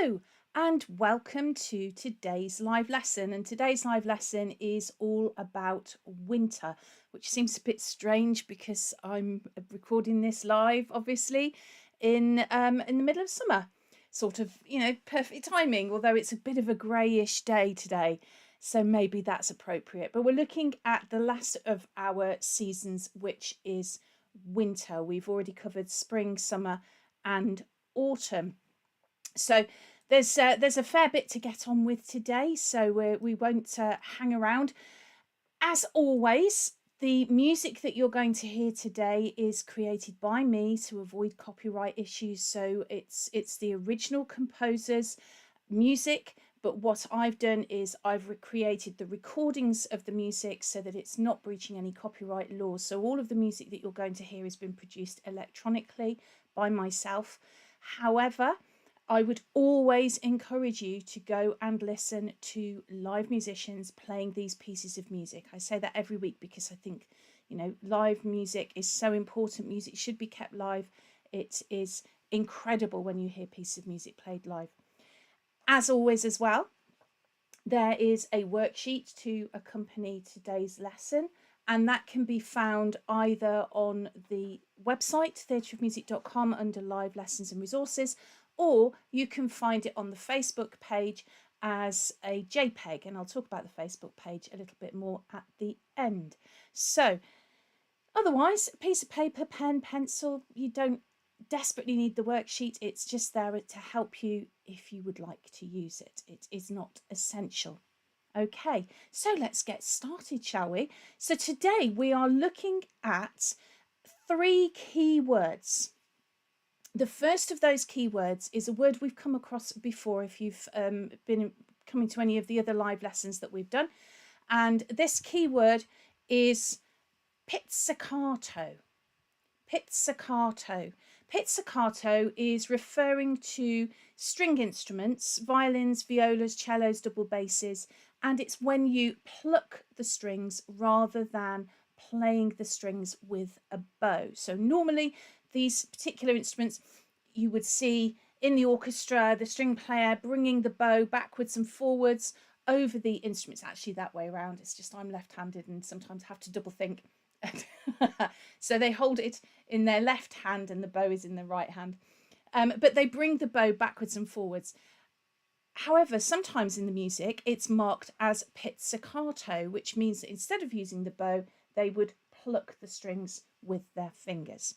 Hello and welcome to today's live lesson. And today's live lesson is all about winter, which seems a bit strange because I'm recording this live, obviously, in the middle of summer. Sort of, perfect timing, although it's a bit of a greyish day today. So maybe that's appropriate. But we're looking at the last of our seasons, which is winter. We've already covered spring, summer, and autumn. So there's a fair bit to get on with today, so we won't hang around. As always, the music that you're going to hear today is created by me to avoid copyright issues. So it's the original composer's music, but what I've done is I've recreated the recordings of the music so that it's not breaching any copyright laws. So all of the music that you're going to hear has been produced electronically by myself. However, I would always encourage you to go and listen to live musicians playing these pieces of music. I say that every week because I think, live music is so important. Music should be kept live. It is incredible when you hear pieces of music played live. As always as well, there is a worksheet to accompany today's lesson, and that can be found either on the website theatreofmusic.com under live lessons and resources, or you can find it on the Facebook page as a JPEG, and I'll talk about the Facebook page a little bit more at the end. So otherwise, a piece of paper, pen, pencil, you don't desperately need the worksheet. It's just there to help you if you would like to use it. It is not essential. Okay, so let's get started, shall we? So today we are looking at 3 key words. The first of those keywords is a word we've come across before if you've been coming to any of the other live lessons that we've done. And this keyword is pizzicato. Pizzicato. Pizzicato is referring to string instruments, violins, violas, cellos, double basses, and it's when you pluck the strings rather than playing the strings with a bow. So normally these particular instruments you would see in the orchestra, the string player bringing the bow backwards and forwards over the instruments. Actually that way around. It's just I'm left-handed and sometimes have to double think. So they hold it in their left hand and the bow is in the right hand. But they bring the bow backwards and forwards. However, sometimes in the music, it's marked as pizzicato, which means that instead of using the bow, they would pluck the strings with their fingers.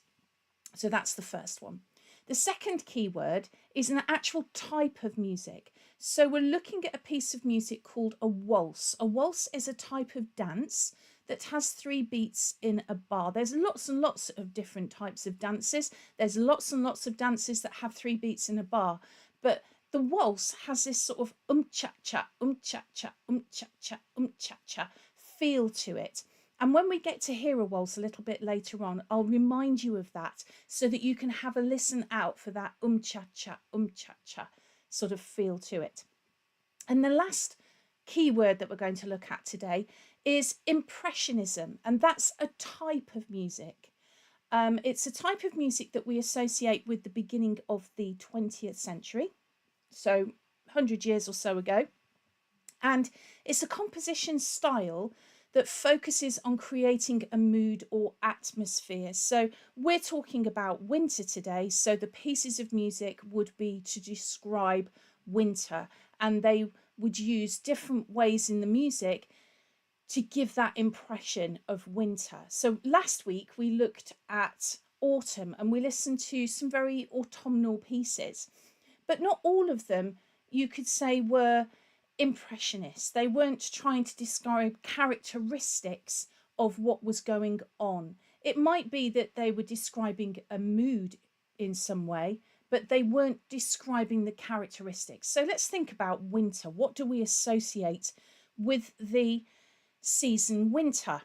So that's the first one. The second keyword is an actual type of music. So we're looking at a piece of music called a waltz. A waltz is a type of dance that has 3 beats in a bar. There's lots and lots of different types of dances. There's lots and lots of dances that have 3 beats in a bar. But the waltz has this sort of cha-cha, cha-cha, cha-cha, cha-cha feel to it. And when we get to hear a waltz a little bit later on, I'll remind you of that so that you can have a listen out for that cha-cha, cha-cha sort of feel to it. And the last key word that we're going to look at today is impressionism, and that's a type of music. It's a type of music that we associate with the beginning of the 20th century, so 100 years or so ago. And it's a composition style that focuses on creating a mood or atmosphere. So we're talking about winter today, so the pieces of music would be to describe winter, and they would use different ways in the music to give that impression of winter. So last week we looked at autumn and we listened to some very autumnal pieces, but not all of them you could say were impressionists. They weren't trying to describe characteristics of what was going on. It might be that they were describing a mood in some way, but they weren't describing the characteristics. So let's think about winter. What do we associate with the season winter?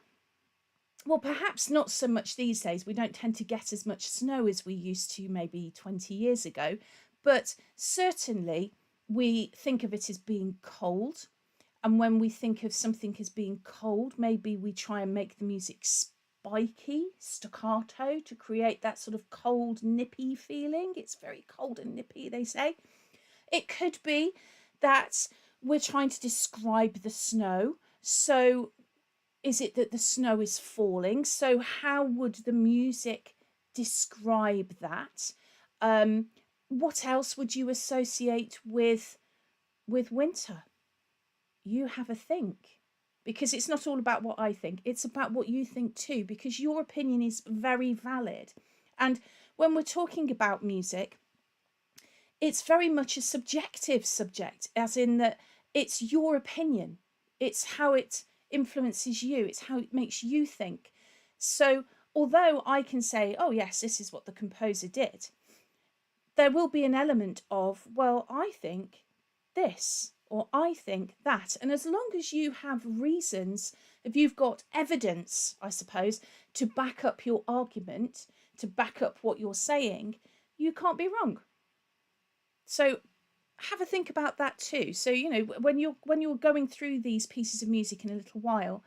Well, perhaps not so much these days. We don't tend to get as much snow as we used to maybe 20 years ago, but certainly we think of it as being cold. And when we think of something as being cold, maybe we try and make the music spiky, staccato, to create that sort of cold, nippy feeling. It's very cold and nippy, they say. It could be that we're trying to describe the snow. So is it that the snow is falling? So how would the music describe that? What else would you associate with winter? You have a think, because it's not all about what I think, it's about what you think too, because your opinion is very valid. And when we're talking about music, it's very much a subjective subject, as in that it's your opinion, it's how it influences you, it's how it makes you think. So although I can say, oh yes, this is what the composer did, there will be an element of, well, I think this, or I think that. And as long as you have reasons, if you've got evidence, I suppose, to back up your argument, to back up what you're saying, you can't be wrong. So have a think about that too. So, you know, when you're going through these pieces of music in a little while,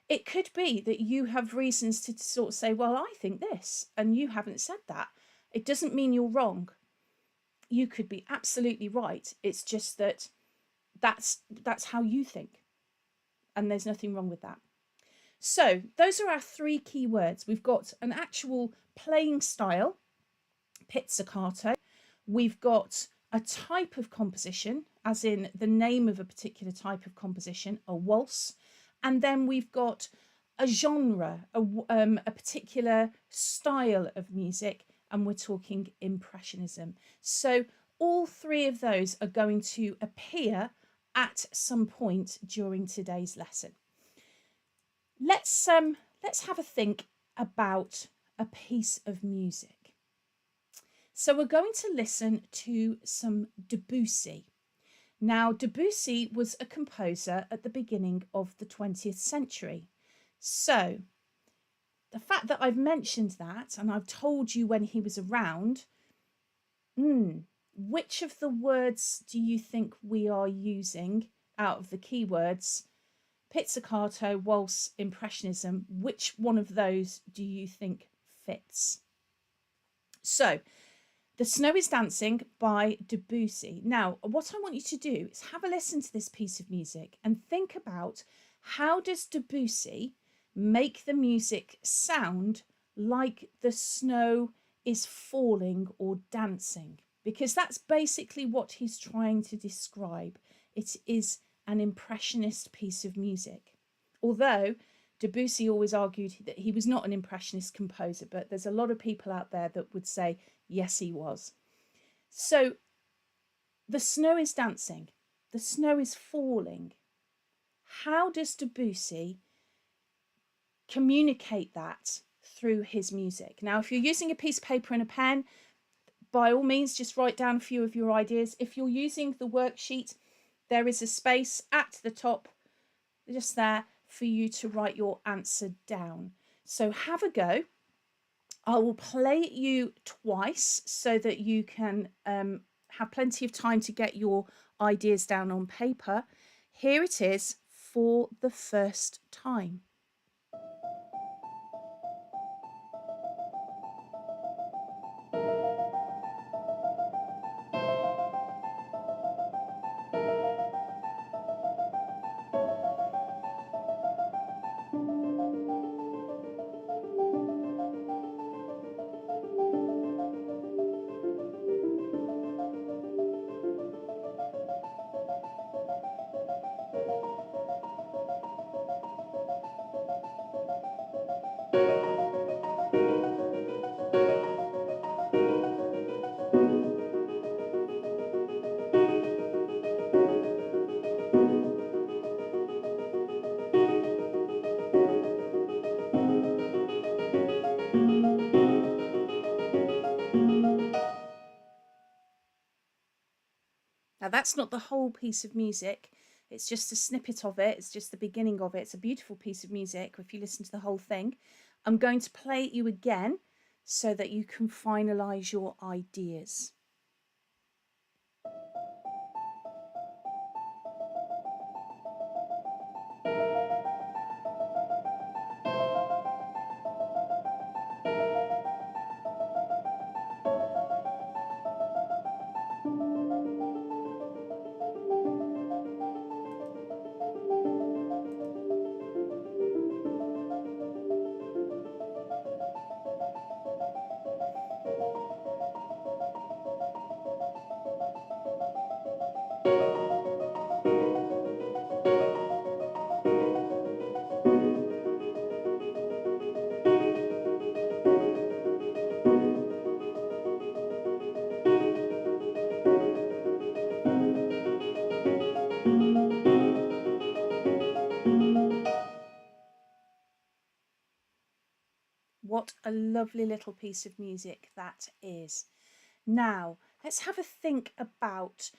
it could be that you have reasons to sort of say, well, I think this, and you haven't said that. It doesn't mean you're wrong. You could be absolutely right. It's just that that's how you think, and there's nothing wrong with that. So those are our three key words. We've got an actual playing style, pizzicato. We've got a type of composition, as in the name of a particular type of composition, a waltz. And then we've got a genre, a particular style of music, and we're talking impressionism. So all three of those are going to appear at some point during today's lesson. Let's have a think about a piece of music. So we're going to listen to some Debussy. Now, Debussy was a composer at the beginning of the 20th century. So the fact that I've mentioned that, and I've told you when he was around, which of the words do you think we are using out of the keywords? Pizzicato, waltz, impressionism. Which one of those do you think fits? So, The Snow is Dancing by Debussy. Now, what I want you to do is have a listen to this piece of music and think about, how does Debussy make the music sound like the snow is falling or dancing? Because that's basically what he's trying to describe. It is an impressionist piece of music. Although Debussy always argued that he was not an impressionist composer, but there's a lot of people out there that would say, yes, he was. So the snow is dancing, the snow is falling. How does Debussy communicate that through his music? Now, if you're using a piece of paper and a pen, by all means, just write down a few of your ideas. If you're using the worksheet, there is a space at the top, just there, for you to write your answer down. So have a go. I will play it you twice so that you can have plenty of time to get your ideas down on paper. Here it is for the first time. Now, that's not the whole piece of music. It's just a snippet of it. It's just the beginning of it. It's a beautiful piece of music if you listen to the whole thing. I'm going to play it you again so that you can finalise your ideas. what a lovely little piece of music that is. Now, let's have a think about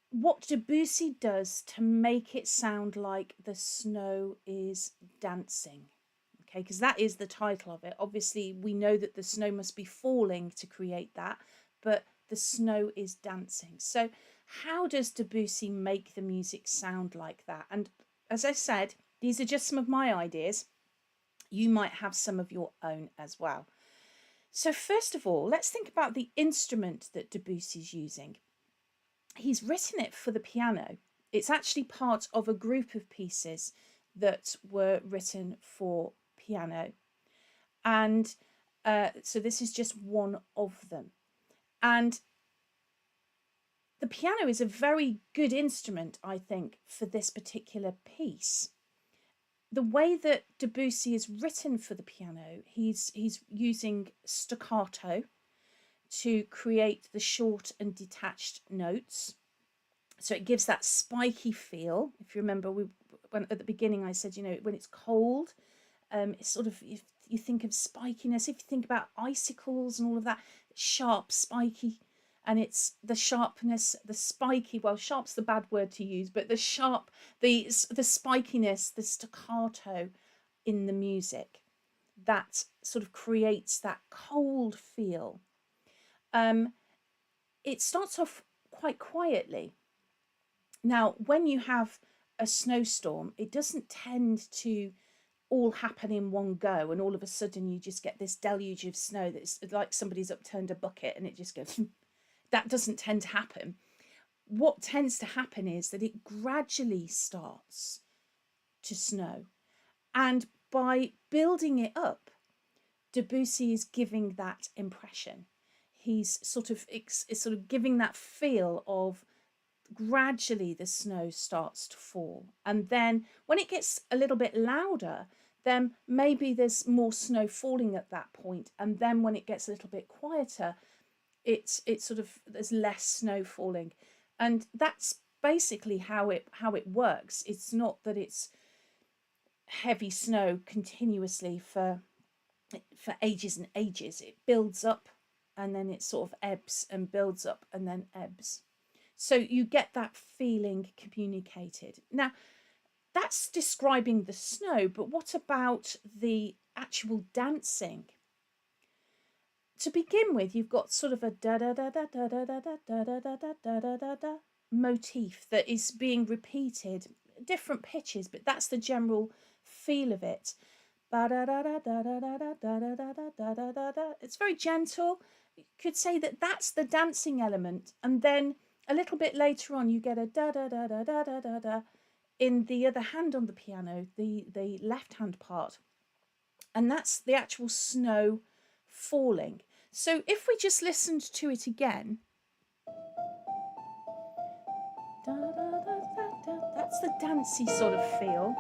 what Debussy does to make it sound like the snow is dancing. Okay, because that is the title of it. Obviously, we know that the snow must be falling to create that, but the snow is dancing. So, how does Debussy make the music sound like that? And as I said, these are just some of my ideas. You might have some of your own as well. So, first of all, let's think about the instrument that Debussy's using. He's written it for the piano. It's actually part of a group of pieces that were written for piano. And so this is just one of them. And the piano is a very good instrument, I think, for this particular piece. The way that Debussy is written for the piano, he's using staccato to create the short and detached notes. So it gives that spiky feel. If you remember, when at the beginning I said, when it's cold, it's sort of, if you think of spikiness, if you think about icicles and all of that, sharp, spiky, and it's the sharpness, the spiky, well, sharp's the bad word to use, but the sharp, the spikiness, the staccato in the music, that sort of creates that cold feel. It starts off quite quietly. Now, when you have a snowstorm, it doesn't tend to all happen in one go, and all of a sudden you just get this deluge of snow that's like somebody's upturned a bucket and it just goes. That doesn't tend to happen. What tends to happen is that it gradually starts to snow, and by building it up, Debussy is giving that impression. He's sort of giving that feel of gradually the snow starts to fall, and then when it gets a little bit louder, then maybe there's more snow falling at that point, and then when it gets a little bit quieter, it's sort of, there's less snow falling. And that's basically how it works. It's not that it's heavy snow continuously for ages and ages. It builds up and then it sort of ebbs and builds up and then ebbs. So you get that feeling communicated. Now, that's describing the snow, but what about the actual dancing? To begin with, you've got sort of a da da da da da da da da da da da da da da da motif that is being repeated, different pitches, but that's the general feel of it. It's very gentle. You could say that that's the dancing element, and then a little bit later on you get a da da da da da da da da in the other hand on the piano, the left hand part, and that's the actual snow falling. So if we just listened to it again, da, da, da, da, da, that's the dancey sort of feel.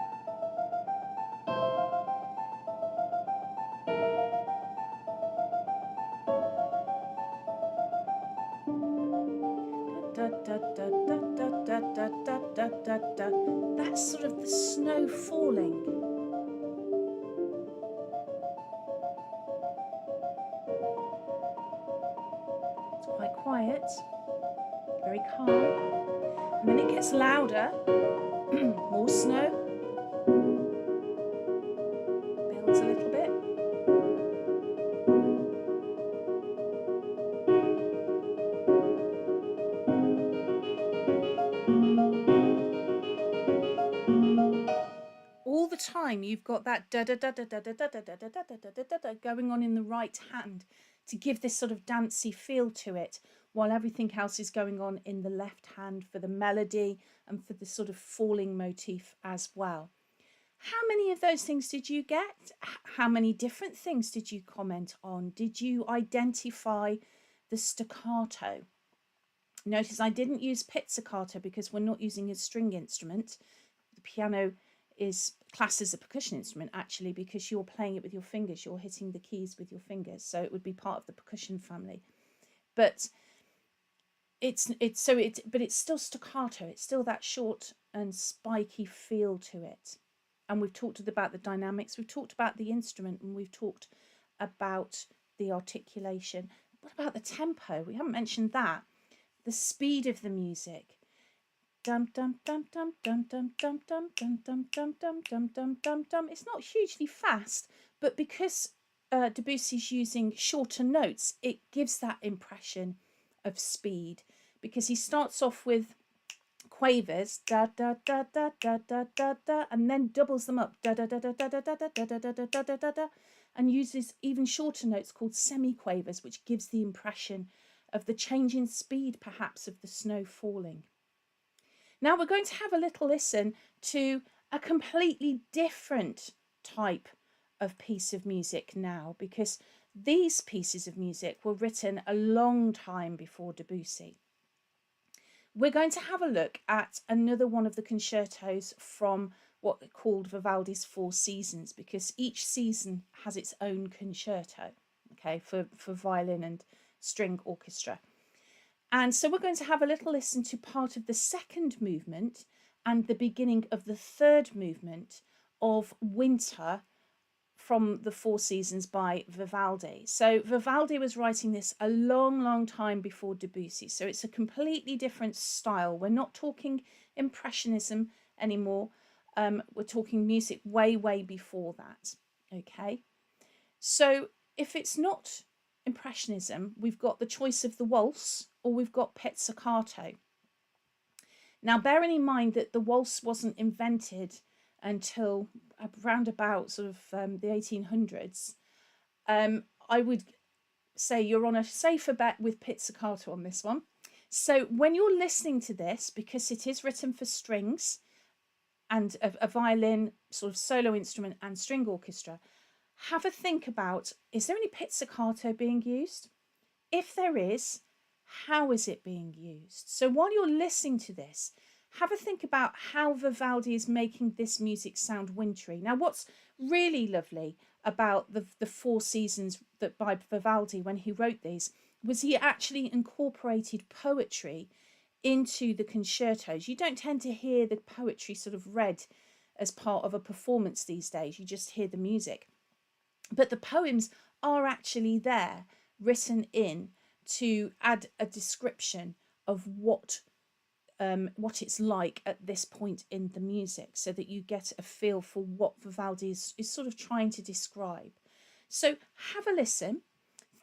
Da, da, da, da, da, da, da, da, da, da. That's sort of the snow falling. It's quite quiet, very calm. And then it gets louder, more snow, builds a little bit. All the time you've got that da da da da da da da da da da da da da da da going on in the right hand to give this sort of dancey feel to it, while everything else is going on in the left hand for the melody and for the sort of falling motif as well. How many of those things did you get? How many different things did you comment on? Did you identify the staccato? Notice I didn't use pizzicato because we're not using a string instrument. The piano is classed as a percussion instrument actually, because you're playing it with your fingers, you're hitting the keys with your fingers, so it would be part of the percussion family. But it's still staccato, it's still that short and spiky feel to it. And we've talked about the dynamics, we've talked about the instrument, and we've talked about the articulation. What about the tempo? We haven't mentioned that. The speed of the music. Dum dum dum dum dum dum dum dum dum dum dum dum dum dum dum dum. It's not hugely fast, but because Debussy's using shorter notes, it gives that impression of speed. Because he starts off with quavers, da da da da da da da da, and then doubles them up, da da da da da da da da da da da da da da da, and uses even shorter notes called semi-quavers, which gives the impression of the change in speed, perhaps, of the snow falling. Now we're going to have a little listen to a completely different type of piece of music now, because these pieces of music were written a long time before Debussy. We're going to have a look at another one of the concertos from what are called Vivaldi's Four Seasons, because each season has its own concerto, okay, for violin and string orchestra. And so we're going to have a little listen to part of the second movement and the beginning of the third movement of Winter from the Four Seasons by Vivaldi. So Vivaldi was writing this a long time before Debussy. So it's a completely different style. We're not talking impressionism anymore. We're talking music way before that. Okay. So if it's not impressionism, we've got the choice of the waltz or we've got pizzicato. Now, bearing in mind that the waltz wasn't invented until around about sort of the 1800s, I would say you're on a safer bet with pizzicato on this one. So when you're listening to this, because it is written for strings and a violin, sort of solo instrument and string orchestra, have a think about, is there any pizzicato being used? If there is, how is it being used? So while you're listening to this, have a think about how Vivaldi is making this music sound wintry. Now, what's really lovely about the Four Seasons that by Vivaldi when he wrote these was he actually incorporated poetry into the concertos. You don't tend to hear the poetry sort of read as part of a performance these days. You just hear the music. But the poems are actually there, written in, to add a description of what it's like at this point in the music, so that you get a feel for what Vivaldi is sort of trying to describe. So have a listen.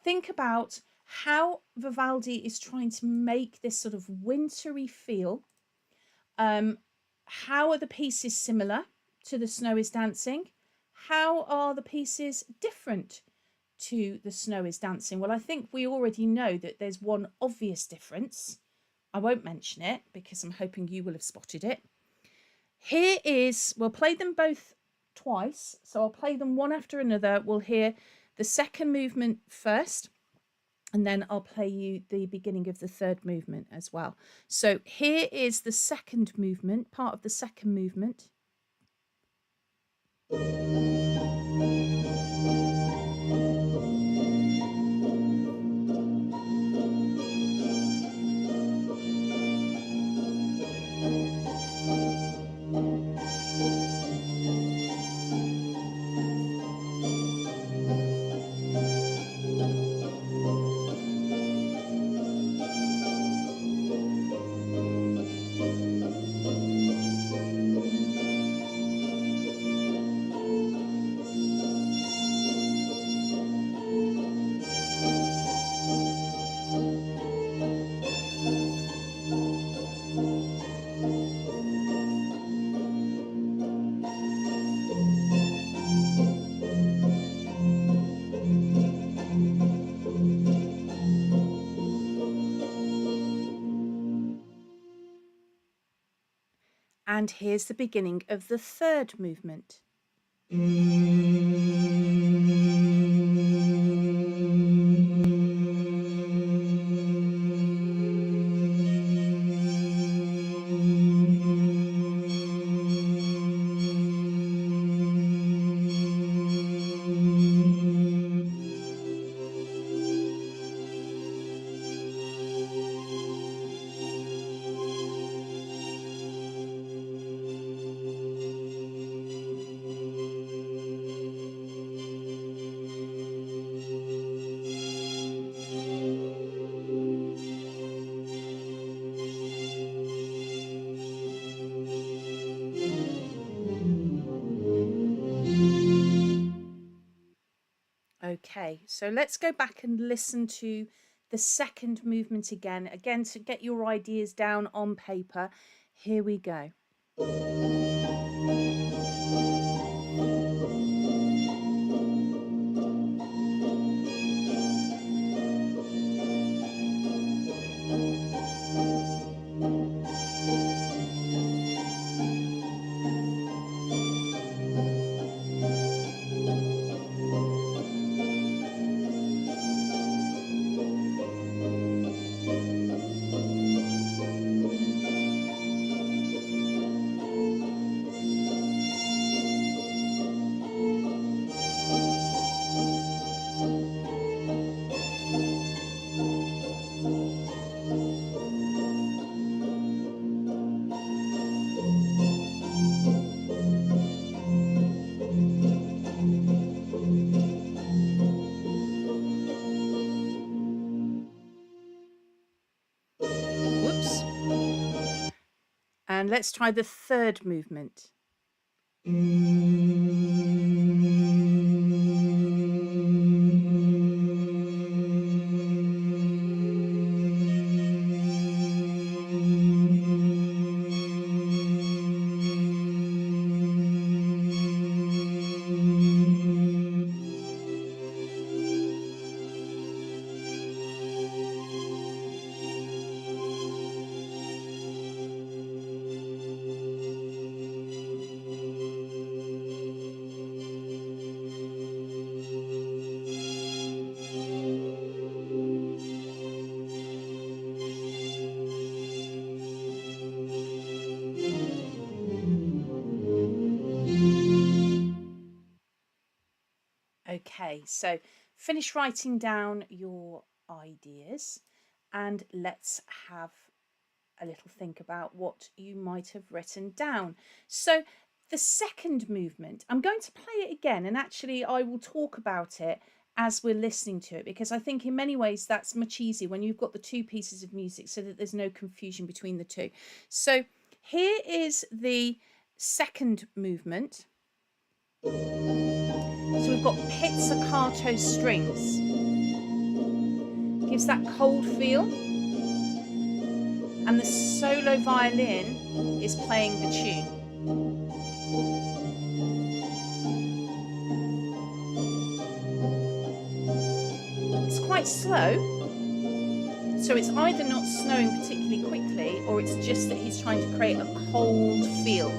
Think about how Vivaldi is trying to make this sort of wintry feel. How are the pieces similar to The Snow is Dancing? How are the pieces different to The Snow is Dancing? Well, I think we already know that there's one obvious difference. I won't mention it because I'm hoping you will have spotted it. Here is, we'll play them both twice. So I'll play them one after another. We'll hear the second movement first, and then I'll play you the beginning of the third movement as well. So here is the second movement, part of the second movement. And here's the beginning of the third movement. Okay, so let's go back and listen to the second movement again to get your ideas down on paper. Here we go. Whoops. And let's try the third movement. Okay, so finish writing down your ideas and let's have a little think about what you might have written down. So the second movement, I'm going to play it again, and actually I will talk about it as we're listening to it, because I think in many ways that's much easier when you've got the two pieces of music so that there's no confusion between the two. So here is the second movement. So we've got pizzicato strings. Gives that cold feel. And the solo violin is playing the tune. It's quite slow. So it's either not snowing particularly quickly, or it's just that he's trying to create a cold feel.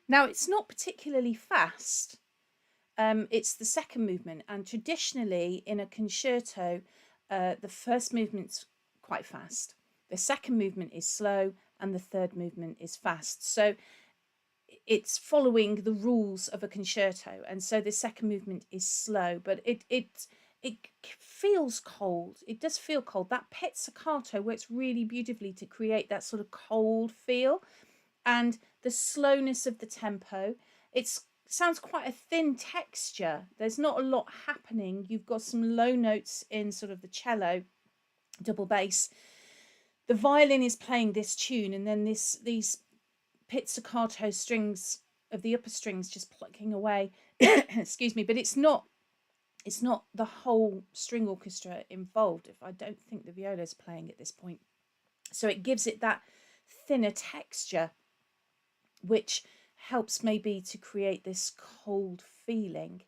Now, it's not particularly fast. It's the second movement, and traditionally in a concerto, the first movement's quite fast, the second movement is slow, and the third movement is fast. So it's following the rules of a concerto, and so the second movement is slow, but it feels cold. It does feel cold. That pizzicato works really beautifully to create that sort of cold feel, and the slowness of the tempo. It sounds quite a thin texture. There's not a lot happening. You've got some low notes in sort of the cello, double bass. The violin is playing this tune, and then these pizzicato strings of the upper strings just plucking away. Excuse me, but it's not the whole string orchestra involved. If I don't think the viola is playing at this point, so it gives it that thinner texture, which helps maybe to create this cold feeling.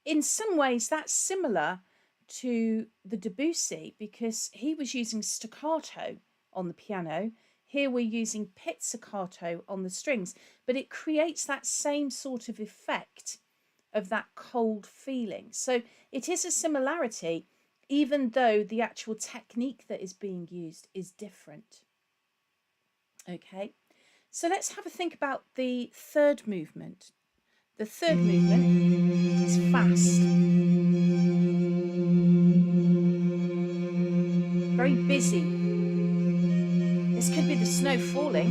In some ways, that's similar to the Debussy, because he was using staccato on the piano. Here we're using pizzicato on the strings, but it creates that same sort of effect of that cold feeling. So it is a similarity, even though the actual technique that is being used is different. Okay, so let's have a think about the third movement. The third movement is fast. very busy. This could be the snow falling.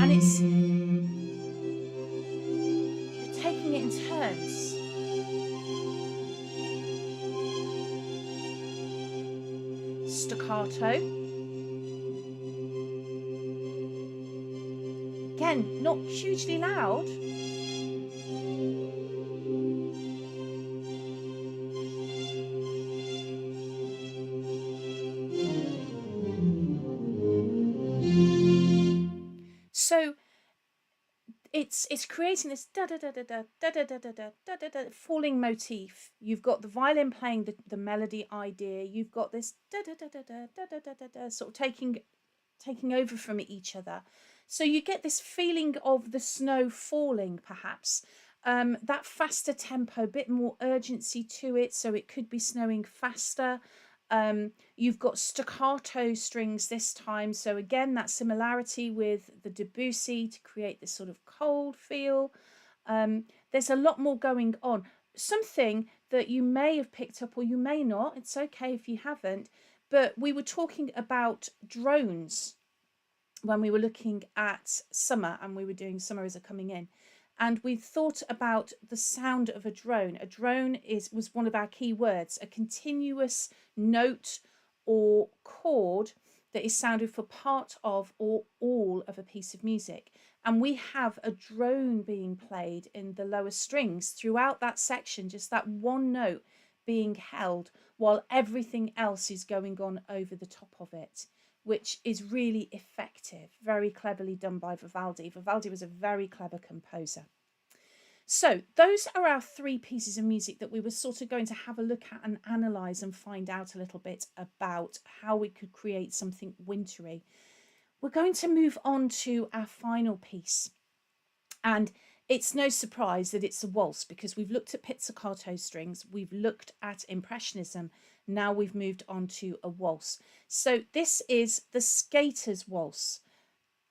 And you're taking it in turns. Staccato. Again, not hugely loud. So it's creating this da da da da da da da da da da da da falling motif. You've got the violin playing the melody idea. You've got this da da da da da da da da da sort of taking over from each other. So you get this feeling of the snow falling, perhaps. That faster tempo, a bit more urgency to it, so it could be snowing faster. You've got staccato strings this time, so again that similarity with the Debussy to create this sort of cold feel. There's a lot more going on. Something that you may have picked up or you may not, it's okay if you haven't, but we were talking about drones when we were looking at summer and we were doing Summer Is a Coming In. And we thought about the sound of a drone. A drone was one of our key words, a continuous note or chord that is sounded for part of or all of a piece of music. And we have a drone being played in the lower strings throughout that section, just that one note being held while everything else is going on over the top of it, which is really effective, very cleverly done by Vivaldi. Vivaldi was a very clever composer. So those are our three pieces of music that we were sort of going to have a look at and analyse and find out a little bit about how we could create something wintry. We're going to move on to our final piece. And it's no surprise that it's a waltz, because we've looked at pizzicato strings, we've looked at impressionism, now we've moved on to a waltz. So this is the skater's waltz,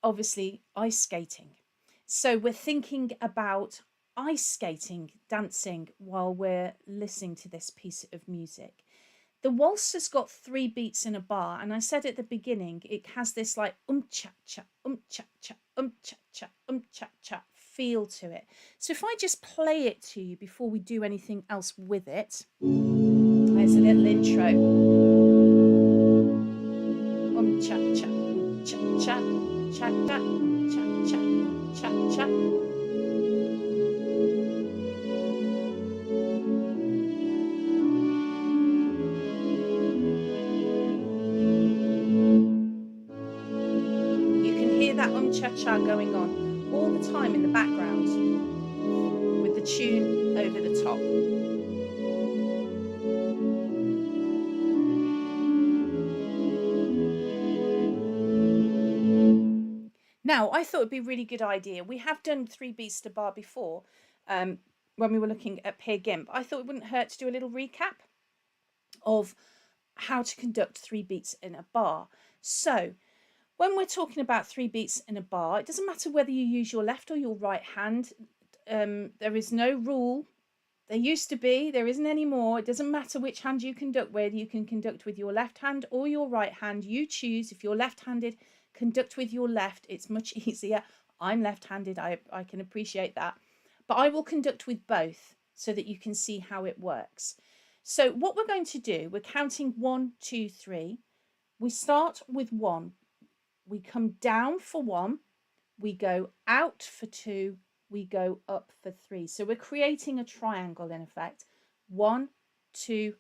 obviously ice skating. So we're thinking about ice skating, dancing while we're listening to this piece of music. The waltz has got 3 beats in a bar, and I said at the beginning it has this like cha cha cha cha cha cha feel to it. So if I just play it to you before we do anything else with it, there's a little intro. Cha cha cha cha cha cha cha cha cha. That cha-cha going on all the time in the background with the tune over the top. Now, I thought it'd be a really good idea. We have done 3 beats to bar before when we were looking at Peer Gynt. I thought it wouldn't hurt to do a little recap of how to conduct 3 beats in a bar. So when we're talking about 3 beats in a bar, it doesn't matter whether you use your left or your right hand. There is no rule. There used to be, there isn't anymore. It doesn't matter which hand you conduct with. You can conduct with your left hand or your right hand. You choose. If you're left-handed, conduct with your left. It's much easier. I'm left-handed. I can appreciate that. But I will conduct with both so that you can see how it works. So what we're going to do, we're counting 1, 2, 3. We start with 1. We come down for 1, we go out for 2, we go up for 3. So we're creating a triangle in effect. 1, 2,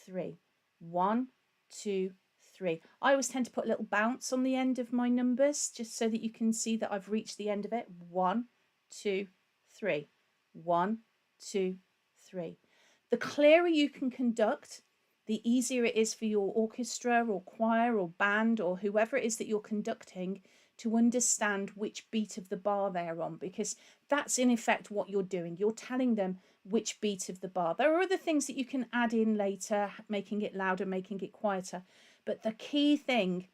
3. 1, 2, 3. I always tend to put a little bounce on the end of my numbers just so that you can see that I've reached the end of it. 1, 2, 3. 1, 2, 3. The clearer you can conduct, the easier it is for your orchestra or choir or band or whoever it is that you're conducting to understand which beat of the bar they're on, because that's in effect what you're doing. You're telling them which beat of the bar. There are other things that you can add in later, making it louder, making it quieter. But the key thing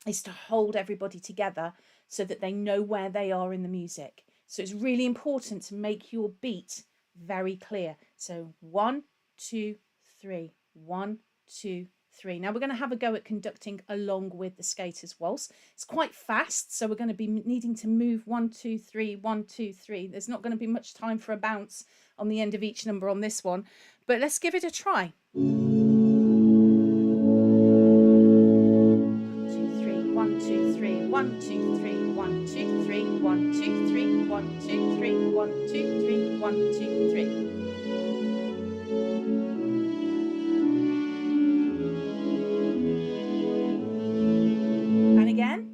is to hold everybody together so that they know where they are in the music. So it's really important to make your beat very clear. So 1, 2, 3, 1, 2, 3. Now we're going to have a go at conducting along with the Skater's Waltz. It's quite fast, so we're going to be needing to move 1, 2, 3, 1, 2, 3. There's not going to be much time for a bounce on the end of each number on this one, but let's give it a try. 1, 2, 3, 1, 2, 3, 1, 2, 3, 1, 2, 3, 1, 2, 3, 1, 2, 3, 1, 2, 3. And again.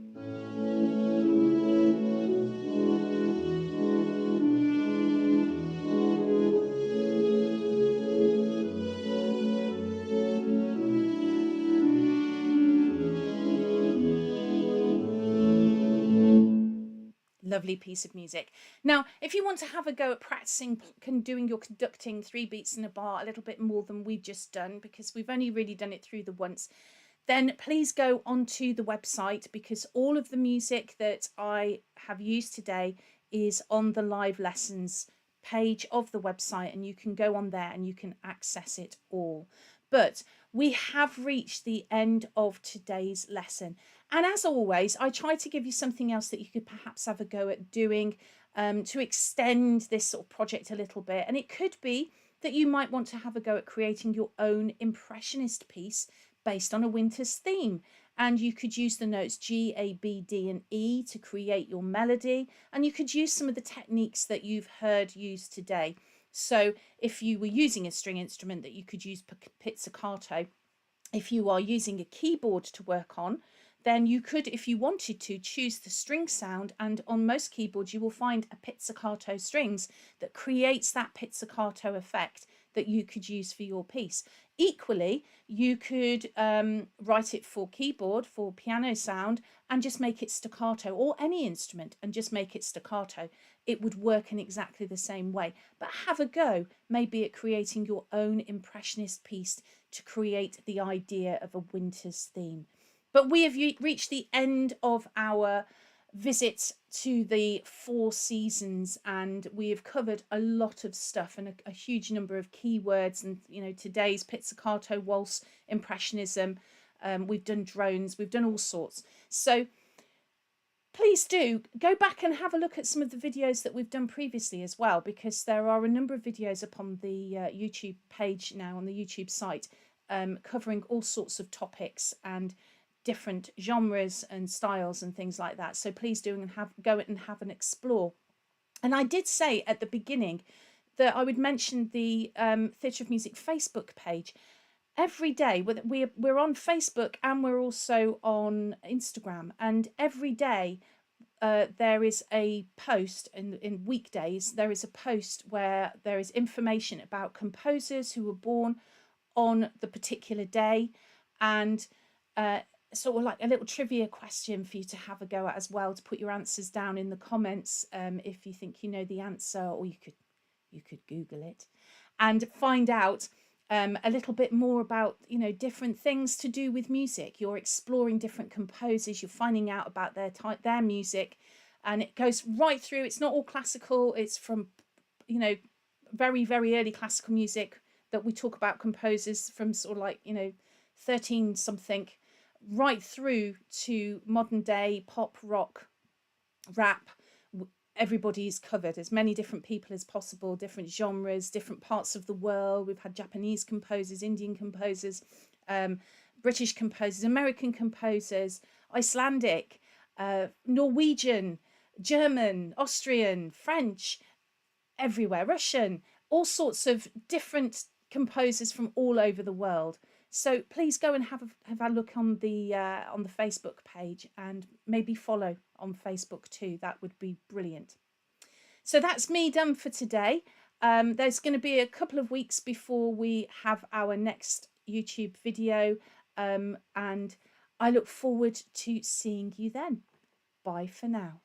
Lovely piece of music. Now, if you want to have a go at practicing doing your conducting 3 beats in a bar a little bit more than we've just done, because we've only really done it through the once, then please go onto the website, because all of the music that I have used today is on the live lessons page of the website, and you can go on there and you can access it all. But we have reached the end of today's lesson. And as always, I try to give you something else that you could perhaps have a go at doing to extend this sort of project a little bit. And it could be that you might want to have a go at creating your own impressionist piece based on a winter's theme. And you could use the notes G, A, B, D, and E to create your melody. And you could use some of the techniques that you've heard used today. So if you were using a string instrument, that you could use pizzicato. If you are using a keyboard to work on, then you could, if you wanted to, choose the string sound, and on most keyboards you will find a pizzicato strings that creates that pizzicato effect that you could use for your piece. Equally, you could write it for keyboard, for piano sound, and just make it staccato, or any instrument and just make it staccato. It would work in exactly the same way. But have a go maybe at creating your own impressionist piece to create the idea of a winter's theme. But we have reached the end of our visit to the 4 seasons, and we have covered a lot of stuff and a huge number of keywords. And today's pizzicato, waltz, impressionism, we've done drones, we've done all sorts. So please do go back and have a look at some of the videos that we've done previously as well, because there are a number of videos up on the YouTube page now, on the YouTube site, covering all sorts of topics and different genres and styles and things like that. So please do go and have an explore. And I did say at the beginning that I would mention the Theatre of Music Facebook page. Every day we're on Facebook and we're also on Instagram, and every day there is a post in weekdays. There is a post where there is information about composers who were born on the particular day, and sort of like a little trivia question for you to have a go at as well, to put your answers down in the comments if you think you know the answer, or you could Google it and find out a little bit more about different things to do with music. You're exploring different composers, you're finding out about their music, and it goes right through. It's not all classical, it's from very, very early classical music that we talk about composers from sort of like 13 something right through to modern day pop, rock, rap. Everybody's covered, as many different people as possible, different genres, different parts of the world. We've had Japanese composers, Indian composers, British composers, American composers, Icelandic, Norwegian, German, Austrian, French, everywhere, Russian, all sorts of different composers from all over the world. So please go and have a look on the Facebook page, and maybe follow on Facebook too. That would be brilliant. So that's me done for today. There's going to be a couple of weeks before we have our next YouTube video, and I look forward to seeing you then. Bye for now.